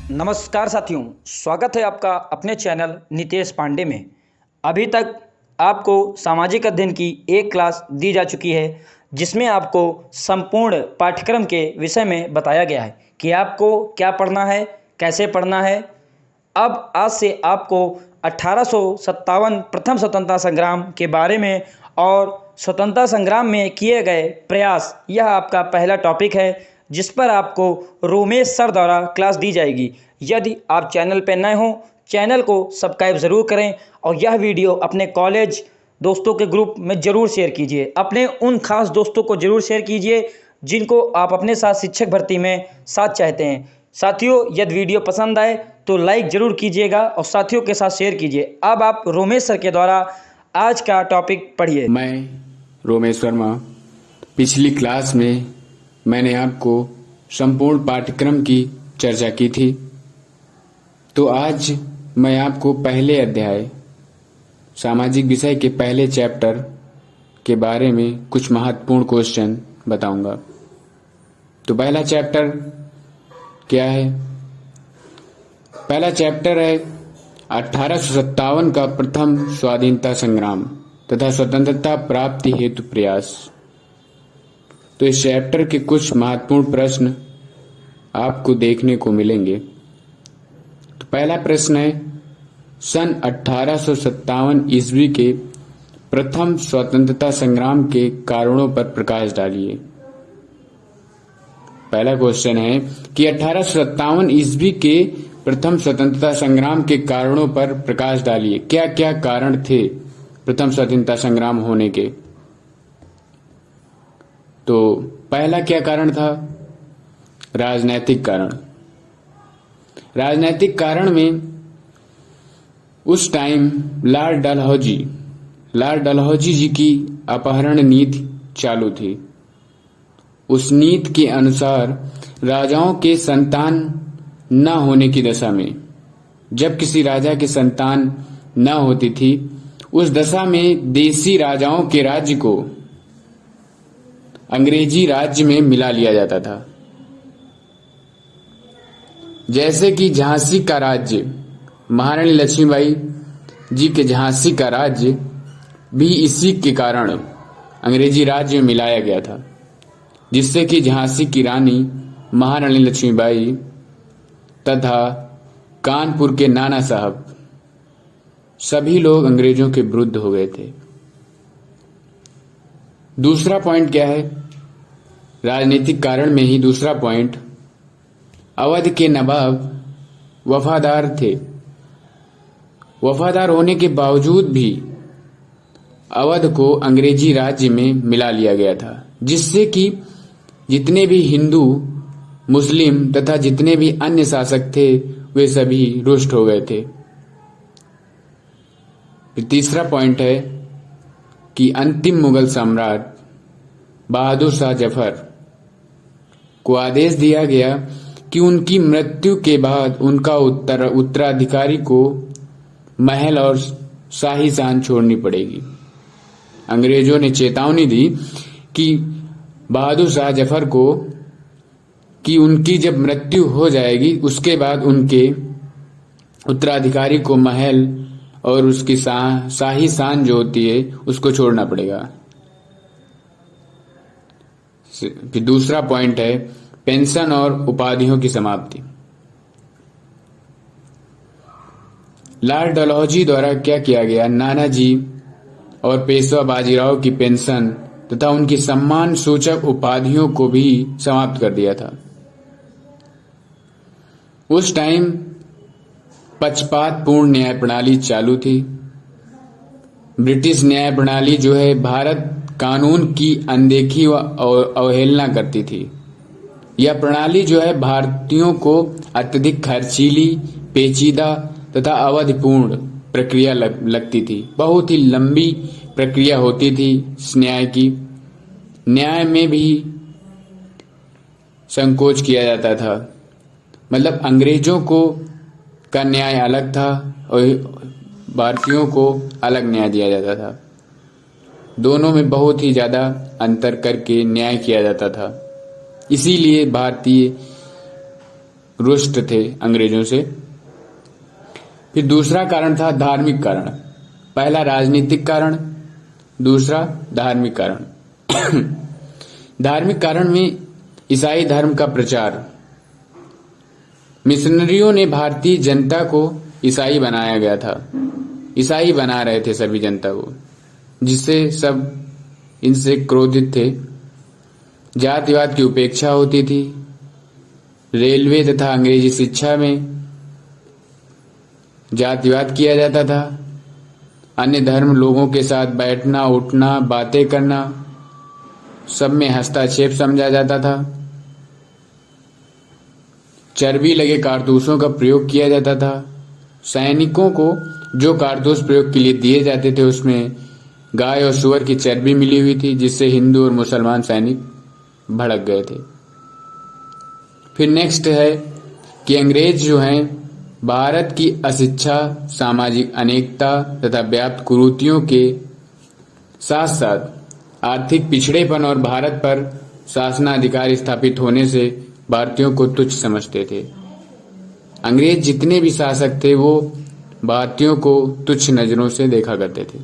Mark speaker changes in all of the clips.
Speaker 1: नमस्कार साथियों, स्वागत है आपका अपने चैनल नितेश पांडे में। अभी तक आपको सामाजिक अध्ययन की एक क्लास दी जा चुकी है जिसमें आपको संपूर्ण पाठ्यक्रम के विषय में बताया गया है कि आपको क्या पढ़ना है, कैसे पढ़ना है। अब आज से आपको 1857 प्रथम स्वतंत्रता संग्राम के बारे में और स्वतंत्रता संग्राम में किए गए प्रयास, यह आपका पहला टॉपिक है जिस पर आपको रोमेश सर द्वारा क्लास दी जाएगी। यदि आप चैनल पर नए हों, चैनल को सब्सक्राइब ज़रूर करें और यह वीडियो अपने कॉलेज दोस्तों के ग्रुप में ज़रूर शेयर कीजिए। अपने उन खास दोस्तों को ज़रूर शेयर कीजिए जिनको आप अपने साथ शिक्षक भर्ती में साथ चाहते हैं। साथियों, यदि वीडियो पसंद आए तो लाइक ज़रूर कीजिएगा और साथियों के साथ शेयर कीजिए। अब आप रोमेश सर के द्वारा आज का टॉपिक पढ़िए।
Speaker 2: मैं रोमेश वर्मा। पिछली क्लास में मैंने आपको संपूर्ण पाठ्यक्रम की चर्चा की थी, तो आज मैं आपको पहले अध्याय सामाजिक विषय के पहले चैप्टर के बारे में कुछ महत्वपूर्ण क्वेश्चन बताऊंगा। तो पहला चैप्टर क्या है? पहला चैप्टर है 1857 का प्रथम स्वाधीनता संग्राम तथा स्वतंत्रता प्राप्ति हेतु प्रयास। तो इस चैप्टर के कुछ महत्वपूर्ण प्रश्न आपको देखने को मिलेंगे। तो पहला प्रश्न है, सन 1857 ईस्वी के प्रथम स्वतंत्रता संग्राम के कारणों पर प्रकाश डालिए। पहला क्वेश्चन है कि 1857 ईस्वी के प्रथम स्वतंत्रता संग्राम के कारणों पर प्रकाश डालिए। क्या क्या कारण थे प्रथम स्वतंत्रता संग्राम होने के? तो पहला क्या कारण था? राजनैतिक कारण। राजनैतिक कारण में उस टाइम लॉर्ड डलहौजी जी की अपहरण नीति चालू थी। उस नीति के अनुसार राजाओं के संतान न होने की दशा में, जब किसी राजा की संतान न होती थी, उस दशा में देसी राजाओं के राज्य को अंग्रेजी राज्य में मिला लिया जाता था। जैसे कि झांसी का राज्य, महारानी लक्ष्मीबाई जी के झांसी का राज्य भी इसी के कारण अंग्रेजी राज्य में मिलाया गया था, जिससे कि झांसी की रानी महारानी लक्ष्मीबाई तथा कानपुर के नाना साहब सभी लोग अंग्रेजों के विरुद्ध हो गए थे। दूसरा पॉइंट क्या है? राजनीतिक कारण में ही दूसरा पॉइंट, अवध के नवाब वफादार थे। वफादार होने के बावजूद भी अवध को अंग्रेजी राज्य में मिला लिया गया था, जिससे कि जितने भी हिंदू, मुस्लिम तथा जितने भी अन्य शासक थे वे सभी रुष्ट हो गए थे। तीसरा पॉइंट है कि अंतिम मुगल सम्राट बहादुर शाह जफर को आदेश दिया गया कि उनकी मृत्यु के बाद उनका उत्तराधिकारी को महल और शाही शान छोड़नी पड़ेगी। अंग्रेजों ने चेतावनी दी कि बहादुर शाह जफर को कि उनकी जब मृत्यु हो जाएगी उसके बाद उनके उत्तराधिकारी को महल और उसकी शाही शान जो होती है उसको छोड़ना पड़ेगा। फिर दूसरा पॉइंट है पेंशन और उपाधियों की समाप्ति। लॉर्ड डलहौजी द्वारा क्या किया गया? नानाजी और पेशवा बाजीराव की पेंशन तथा उनकी सम्मान सूचक उपाधियों को भी समाप्त कर दिया था। उस टाइम पक्षपात पूर्ण न्याय प्रणाली चालू थी। ब्रिटिश न्याय प्रणाली जो है भारत कानून की अनदेखी व अवहेलना करती थी। यह प्रणाली जो है भारतीयों को अत्यधिक खर्चीली, पेचीदा तथा अवधिपूर्ण प्रक्रिया लगती थी। बहुत ही लंबी प्रक्रिया होती थी इस न्याय की। न्याय में भी संकोच किया जाता था। मतलब अंग्रेजों को का न्याय अलग था और भारतीयों को अलग न्याय दिया जाता था। दोनों में बहुत ही ज्यादा अंतर करके न्याय किया जाता था। इसीलिए भारतीय रुष्ट थे अंग्रेजों से। फिर दूसरा कारण था धार्मिक कारण। पहला राजनीतिक कारण, दूसरा धार्मिक कारण। धार्मिक कारण में ईसाई धर्म का प्रचार। मिशनरियों ने भारतीय जनता को ईसाई बनाया गया था, ईसाई बना रहे थे सभी जनता को, जिससे सब इनसे क्रोधित थे। जातिवाद की उपेक्षा होती थी। रेलवे तथा अंग्रेजी शिक्षा में जातिवाद किया जाता था। अन्य धर्म लोगों के साथ बैठना, उठना, बातें करना, सब में हस्तक्षेप समझा जाता था। चर्बी लगे कारतूसों का प्रयोग किया जाता था। सैनिकों को जो कारतूस प्रयोग के लिए दिए जाते थे उसमें गाय और सूअर की चर्बी मिली हुई थी, जिससे हिंदू और मुसलमान सैनिक भड़क गए थे। फिर नेक्स्ट है कि अंग्रेज जो हैं भारत की अशिक्षा, सामाजिक अनेकता तथा व्याप्त कुरीतियों के साथ साथ आर्थिक पिछड़ेपन और भारत पर शासनाधिकार स्थापित होने से भारतीयों को तुच्छ समझते थे। अंग्रेज जितने भी शासक थे वो भारतीयों को तुच्छ नजरों से देखा करते थे।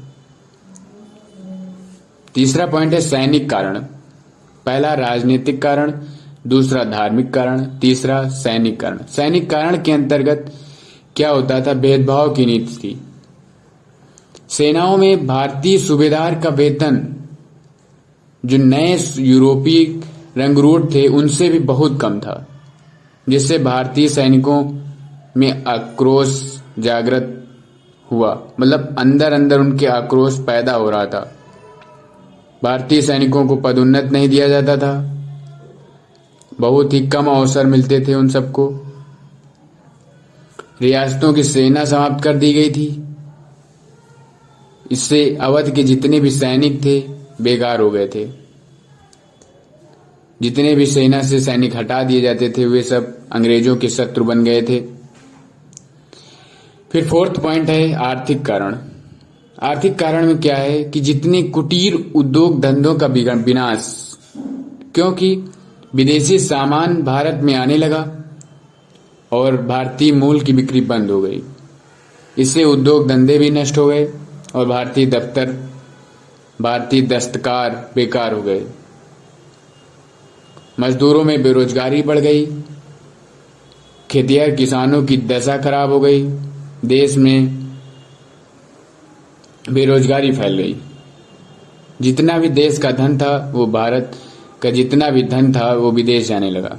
Speaker 2: तीसरा पॉइंट है सैनिक कारण। पहला राजनीतिक कारण, दूसरा धार्मिक कारण, तीसरा सैनिक कारण। सैनिक कारण के अंतर्गत क्या होता था? भेदभाव की नीति थी। सेनाओं में भारतीय सूबेदार का वेतन जो नए यूरोपीय रंगरूट थे उनसे भी बहुत कम था, जिससे भारतीय सैनिकों में आक्रोश जागृत हुआ। मतलब अंदर अंदर उनके आक्रोश पैदा हो रहा था। भारतीय सैनिकों को पदोन्नत नहीं दिया जाता था, बहुत ही कम अवसर मिलते थे उन सबको। रियासतों की सेना समाप्त कर दी गई थी। इससे अवध के जितने भी सैनिक थे बेकार हो गए थे। जितने भी सेना से सैनिक हटा दिए जाते थे वे सब अंग्रेजों के शत्रु बन गए थे। फिर फोर्थ पॉइंट है आर्थिक कारण। आर्थिक कारण में क्या है कि जितने कुटीर उद्योग धंधों का विनाश, क्योंकि विदेशी सामान भारत में आने लगा और भारतीय मूल की बिक्री बंद हो गई। इससे उद्योग धंधे भी नष्ट हो गए और भारतीय दफ्तर, भारतीय दस्तकार बेकार हो गए। मजदूरों में बेरोजगारी बढ़ गई। खेतिहर किसानों की दशा खराब हो गई। देश में बेरोजगारी फैल गई। जितना भी देश का धन था वो भारत का जितना भी धन था वो विदेश जाने लगा।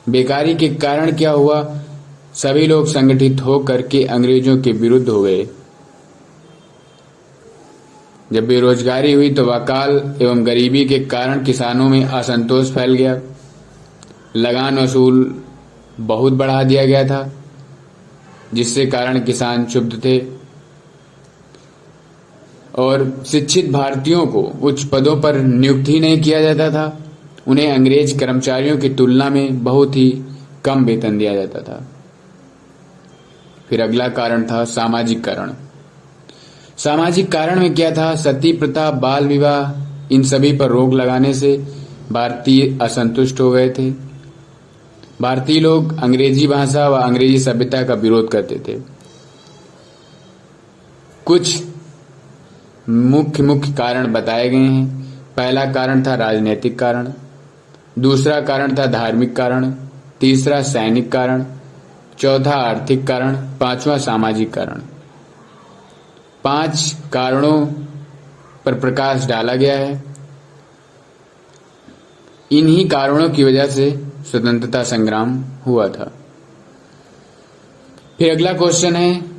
Speaker 2: बेकारी के कारण क्या हुआ? सभी लोग संगठित होकर के अंग्रेजों के विरुद्ध हो गए। जब बेरोजगारी हुई तो अकाल एवं गरीबी के कारण किसानों में असंतोष फैल गया। लगान वसूल बहुत बढ़ा दिया गया था, जिससे कारण किसान क्षुब्ध थे। और शिक्षित भारतीयों को उच्च पदों पर नियुक्त ही नहीं किया जाता था। उन्हें अंग्रेज कर्मचारियों की तुलना में बहुत ही कम वेतन दिया जाता था। फिर अगला कारण था सामाजिक कारण। सामाजिक कारण में क्या था? सती प्रथा, बाल विवाह, इन सभी पर रोक लगाने से भारतीय असंतुष्ट हो गए थे। भारतीय लोग अंग्रेजी भाषा व अंग्रेजी सभ्यता का विरोध करते थे। कुछ मुख्य कारण बताए गए हैं। पहला कारण था राजनीतिक कारण, दूसरा कारण था धार्मिक कारण, तीसरा सैनिक कारण, चौथा आर्थिक कारण, पांचवा सामाजिक कारण। 5 कारणों पर प्रकाश डाला गया है। इन्हीं कारणों की वजह से स्वतंत्रता संग्राम हुआ था। फिर अगला क्वेश्चन है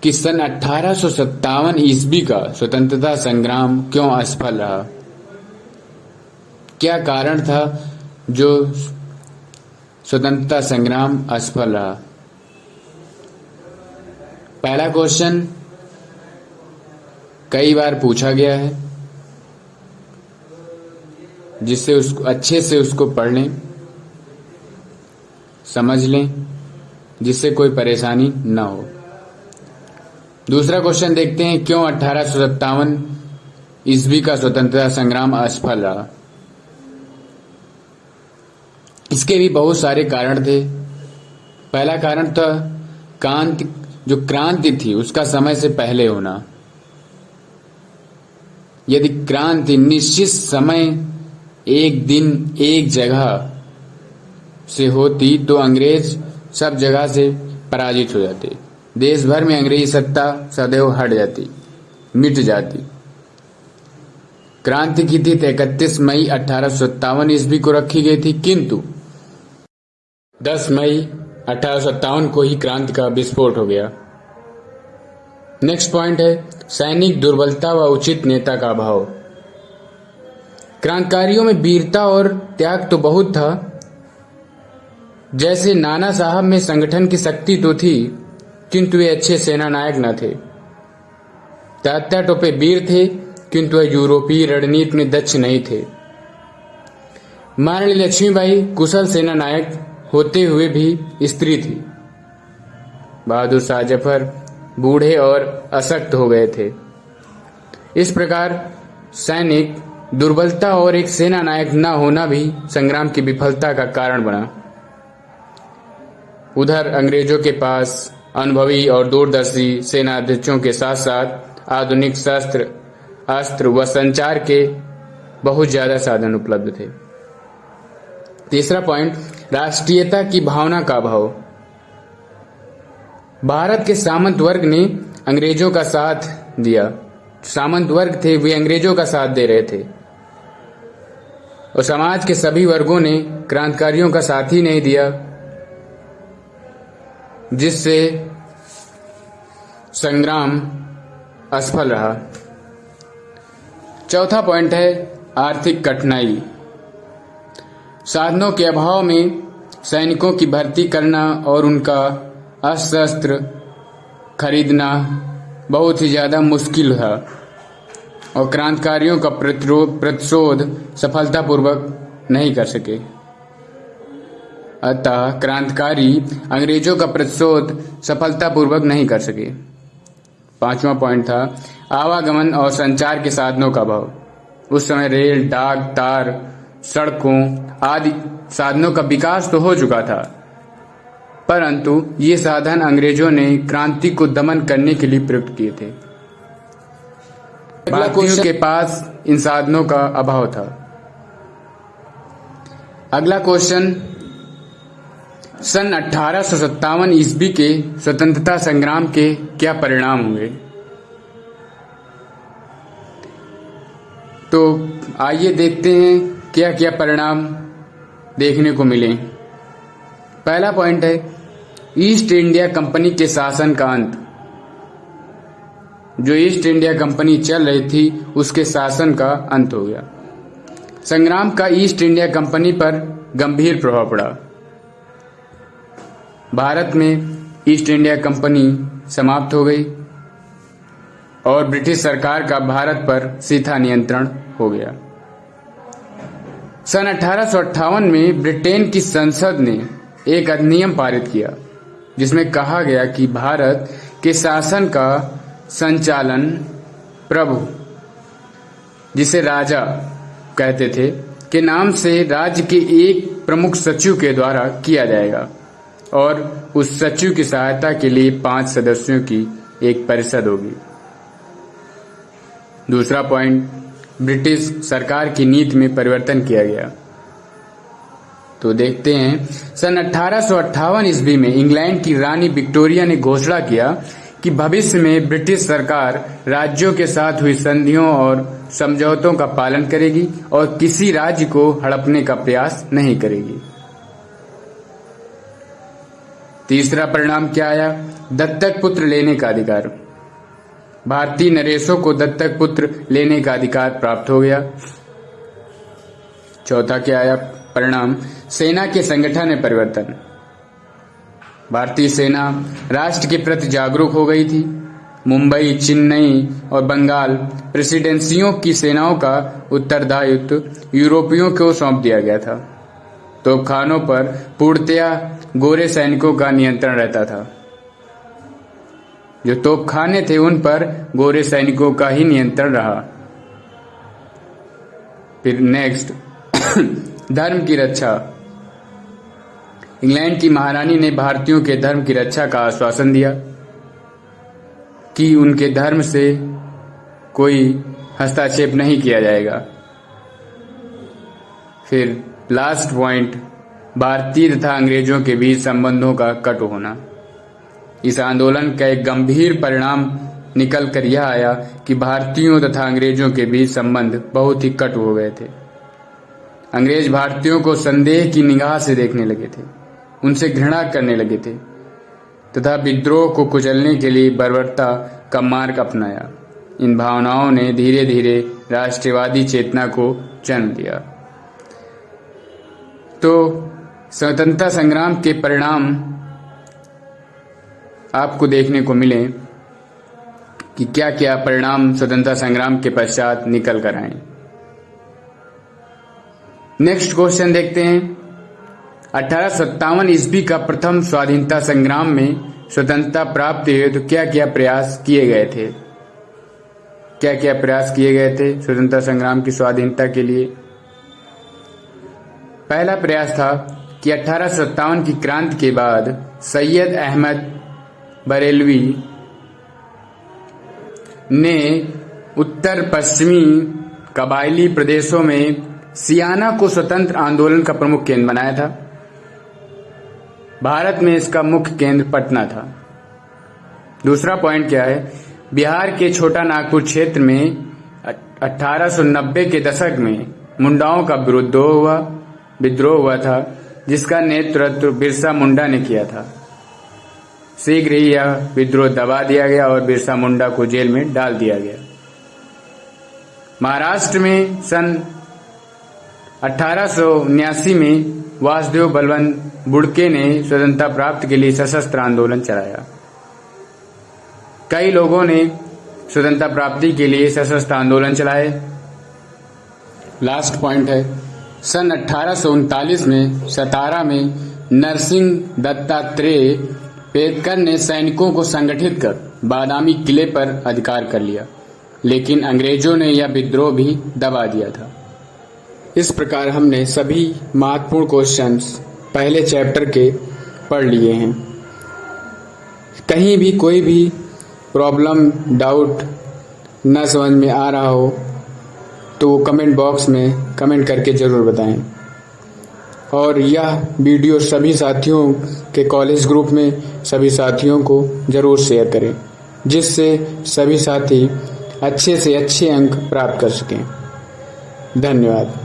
Speaker 2: कि सन 1857 ईस्वी का स्वतंत्रता संग्राम क्यों असफल रहा? क्या कारण था जो स्वतंत्रता संग्राम असफल रहा? पहला क्वेश्चन कई बार पूछा गया है, जिससे उसको अच्छे से उसको पढ़ लें, समझ लें, जिससे कोई परेशानी न हो। दूसरा क्वेश्चन देखते हैं, क्यों 1857 ईस्वी का स्वतंत्रता संग्राम असफल रहा? इसके भी बहुत सारे कारण थे। पहला कारण था क्रांति थी उसका समय से पहले होना। यदि क्रांति निश्चित समय, एक दिन, एक जगह से होती तो अंग्रेज सब जगह से पराजित हो जाते, देश भर में अंग्रेजी सत्ता सदैव हट जाती, मिट जाती। क्रांति की तिथि 31 मई 1857 ईस्वी को रखी गई थी, किंतु 10 मई 1857 को ही क्रांति का विस्फोट हो गया। नेक्स्ट पॉइंट है सैनिक दुर्बलता व उचित नेता का अभाव। क्रांतिकारियों में वीरता और त्याग तो बहुत था। जैसे नाना साहब में संगठन की शक्ति तो थी, किंतु वे अच्छे सेना नायक न थे। तात्या टोपे वीर थे, किंतु वह यूरोपीय रणनीति में दक्ष नहीं थे। महारानी लक्ष्मीबाई कुशल सेना नायक होते हुए भी स्त्री थी। बहादुर शाह जफर बूढ़े और अशक्त हो गए थे। इस प्रकार सैनिक दुर्बलता और एक सेना नायक न होना भी संग्राम की विफलता का कारण बना। उधर अंग्रेजों के पास अनुभवी और दूरदर्शी सेनाध्यक्षों के साथ साथ आधुनिक शस्त्र, अस्त्र व संचार के बहुत ज्यादा साधन उपलब्ध थे। तीसरा पॉइंट राष्ट्रीयता की भावना का अभाव। भारत के सामंत वर्ग ने अंग्रेजों का साथ दिया। सामंत वर्ग थे वे अंग्रेजों का साथ दे रहे थे और समाज के सभी वर्गों ने क्रांतिकारियों का साथ ही नहीं दिया, जिससे संग्राम असफल रहा। चौथा पॉइंट है आर्थिक कठिनाई। साधनों के अभाव में सैनिकों की भर्ती करना और उनका अस्त्र शस्त्र खरीदना बहुत ही ज्यादा मुश्किल था और क्रांतिकारियों का प्रतिशोध सफलतापूर्वक नहीं कर सके। अतः क्रांतिकारी अंग्रेजों का प्रतिशोध सफलतापूर्वक नहीं कर सके। पांचवा पॉइंट था आवागमन और संचार के साधनों का अभाव। उस समय रेल, डाक, तार, सड़कों आदि साधनों का विकास तो हो चुका था, परंतु ये साधन अंग्रेजों ने क्रांति को दमन करने के लिए प्रयुक्त किए थे। भारतीयों के पास इन साधनों का अभाव था। अगला क्वेश्चन, सन 1857 ईस्वी के स्वतंत्रता संग्राम के क्या परिणाम हुए? तो आइए देखते हैं क्या क्या परिणाम देखने को मिले। पहला पॉइंट है ईस्ट इंडिया कंपनी के शासन का अंत। जो ईस्ट इंडिया कंपनी चल रही थी उसके शासन का अंत हो गया। संग्राम का ईस्ट इंडिया कंपनी पर गंभीर प्रभाव पड़ा। भारत में ईस्ट इंडिया कंपनी समाप्त हो गई और ब्रिटिश सरकार का भारत पर सीधा नियंत्रण हो गया। सन 1858 में ब्रिटेन की संसद ने एक अधिनियम पारित किया जिसमें कहा गया कि भारत के शासन का संचालन प्रभु, जिसे राजा कहते थे, के नाम से राज्य के एक प्रमुख सचिव के द्वारा किया जाएगा और उस सचिव की सहायता के लिए 5 सदस्यों की एक परिषद होगी। दूसरा पॉइंट, ब्रिटिश सरकार की नीति में परिवर्तन किया गया। तो देखते हैं, सन 1858 ईस्वी में इंग्लैंड की रानी विक्टोरिया ने घोषणा किया कि भविष्य में ब्रिटिश सरकार राज्यों के साथ हुई संधियों और समझौतों का पालन करेगी और किसी राज्य को हड़पने का प्रयास नहीं करेगी। तीसरा परिणाम क्या आया? दत्तक पुत्र लेने का अधिकार। भारतीय नरेशों को दत्तक पुत्र लेने का अधिकार प्राप्त हो गया। चौथा क्या आया परिणाम? सेना के संगठन में परिवर्तन। भारतीय सेना राष्ट्र के प्रति जागरूक हो गई थी। मुंबई, चेन्नई और बंगाल प्रेसिडेंसियों की सेनाओं का उत्तरदायित्व यूरोपियों को सौंप दिया गया था। तोपखानों पर पूर्णतया गोरे सैनिकों का नियंत्रण रहता था। जो तोपखाने थे उन पर गोरे सैनिकों का ही नियंत्रण रहा। फिर नेक्स्ट, धर्म की रक्षा। इंग्लैंड की महारानी ने भारतीयों के धर्म की रक्षा का आश्वासन दिया कि उनके धर्म से कोई हस्तक्षेप नहीं किया जाएगा। फिर लास्ट पॉइंट, भारतीय तथा अंग्रेजों के बीच संबंधों का कट होना। इस आंदोलन का एक गंभीर परिणाम निकल कर यह आया कि भारतीयों तथा अंग्रेजों के बीच संबंध बहुत ही कट हो गए थे। अंग्रेज भारतीयों को संदेह की निगाह से देखने लगे थे, उनसे घृणा करने लगे थे तथा विद्रोह को कुचलने के लिए बर्बरता का मार्ग अपनाया। इन भावनाओं ने धीरे धीरे राष्ट्रवादी चेतना को जन्म दिया। तो स्वतंत्रता संग्राम के परिणाम आपको देखने को मिले कि क्या क्या परिणाम स्वतंत्रता संग्राम के पश्चात निकल कर आए। नेक्स्ट क्वेश्चन देखते हैं। 1857 ईस्वी का प्रथम स्वाधीनता संग्राम में स्वतंत्रता प्राप्त हेतु तो क्या क्या प्रयास किए गए थे? क्या क्या प्रयास किए गए थे स्वतंत्रता संग्राम की स्वाधीनता के लिए? पहला प्रयास था कि 1857 की क्रांति के बाद सैयद अहमद बरेलवी ने उत्तर पश्चिमी कबायली प्रदेशों में सियाना को स्वतंत्र आंदोलन का प्रमुख केंद्र बनाया था। भारत में इसका मुख्य केंद्र पटना था। दूसरा पॉइंट क्या है? बिहार के छोटा नागपुर क्षेत्र में 1890 के दशक में मुंडाओं का विद्रोह हुआ था, जिसका नेतृत्व बिरसा मुंडा ने किया था। शीघ्र ही यह विद्रोह दबा दिया गया और बिरसा मुंडा को जेल में डाल दिया गया। महाराष्ट्र में सन 1879 में वासुदेव बलवंत बुड़के ने स्वतंत्रता प्राप्ति के लिए सशस्त्र आंदोलन चलाया। कई लोगों ने स्वतंत्रता प्राप्ति के लिए सशस्त्र आंदोलन चलाए। लास्ट पॉइंट है, सन 1839 में सतारा में नरसिंह दत्तात्रेय पेदकर ने सैनिकों को संगठित कर बादामी किले पर अधिकार कर लिया, लेकिन अंग्रेजों ने यह विद्रोह भी दबा दिया था। इस प्रकार हमने सभी महत्वपूर्ण क्वेश्चंस पहले चैप्टर के पढ़ लिए हैं। कहीं भी कोई भी प्रॉब्लम, डाउट न समझ में आ रहा हो तो कमेंट बॉक्स में कमेंट करके ज़रूर बताएं। और यह वीडियो सभी साथियों के कॉलेज ग्रुप में सभी साथियों को ज़रूर शेयर करें, जिससे सभी साथी अच्छे से अच्छे अंक प्राप्त कर सकें। धन्यवाद।